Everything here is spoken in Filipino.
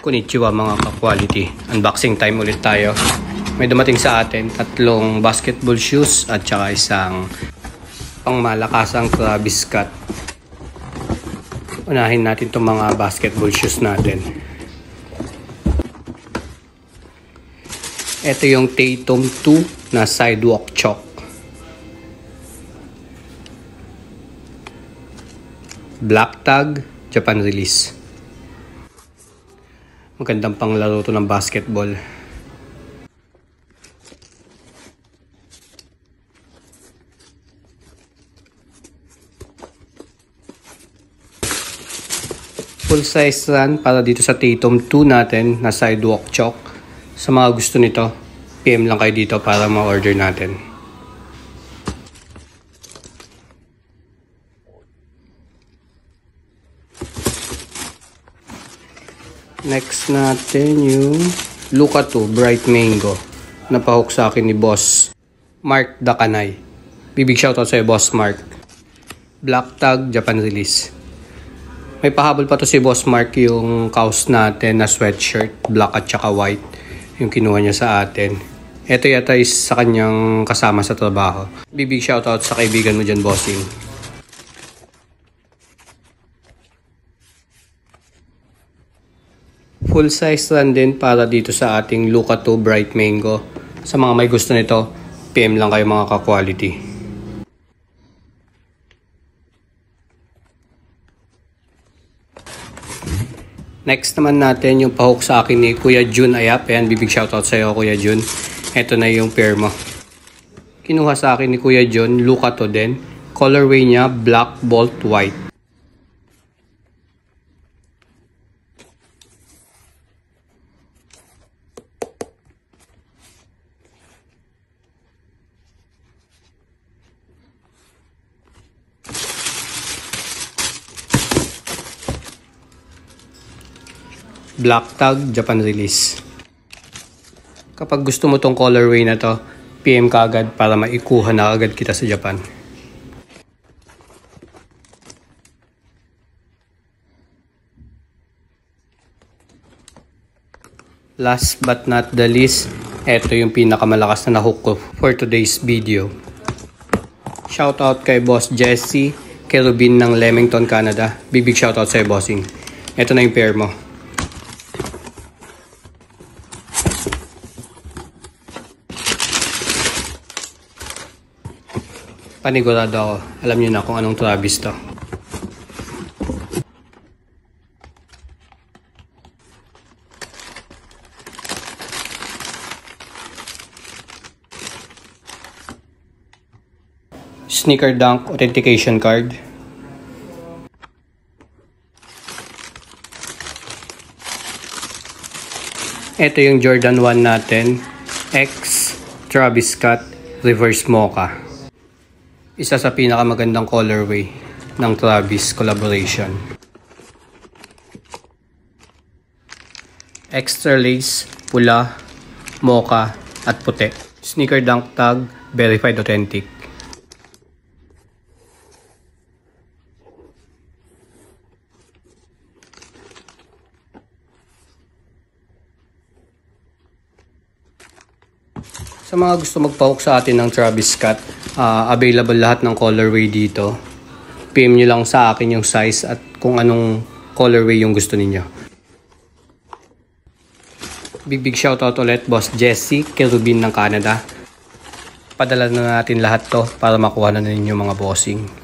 Konnichiwa mga ka-quality. Unboxing time ulit tayo. May dumating sa atin 3 basketball shoes at saka isang pangmalakasang Travis Scott. Unahin natin itong mga basketball shoes natin. Ito yung Tatum 2 na sidewalk chalk. Black tag, Japan release. Magandang panglaro to ng basketball. Full size run para dito sa Tatum 2 natin na sidewalk chalk. Sa mga gusto nito, PM lang kayo dito para ma-order natin. Next natin yung Luka 2 Bright Mango. Napahok sa akin ni Boss Mark Dakanay. Big shoutout sa Boss Mark. Black tag, Japan release. May pahabol pa to si Boss Mark yung kaos natin na sweatshirt, black at saka white. Yung kinuha niya sa atin. Ito yata is sa kanyang kasama sa trabaho. Big shoutout sa kaibigan mo dyan, bossing. Full size run din para dito sa ating Luka 2 Bright Mango. Sa mga may gusto nito, PM lang kayo mga ka-quality. Next naman natin yung pahok sa akin ni Kuya Jun Ayap. Ayan, big shoutout sa iyo Kuya Jun. Ito na yung pair mo. Kinuha sa akin ni Kuya Jun, Luka 2 din. Colorway niya, black bolt white. Black tag, Japan release. Kapag gusto mo tong colorway na to, PM ka agad para maikuha na agad kita sa Japan. Last but not the least, ito yung pinakamalakas na nahook ko for today's video. Shoutout kay Boss Jesse, kay Rubin ng Leamington, Canada. Big shoutout sa bossing. Ito na yung pair mo. Panigurado ako. Alam niyo na kung anong Travis to. Sneaker Dunk authentication card. Ito yung Jordan 1 natin. X Travis Scott Reverse Mocha. Isa sa pinakamagandang colorway ng Travis collaboration. Extra lace, pula, mocha, at puti. Sneaker Dunk tag, verified authentic. Sa mga gusto magpahok sa atin ng Travis Scott, available lahat ng colorway dito. PM nyo lang sa akin yung size at kung anong colorway yung gusto ninyo. Big shoutout ulit Boss Jesse, kay Rubin ng Canada. Padala na natin lahat to para makuha na ninyo mga bossing.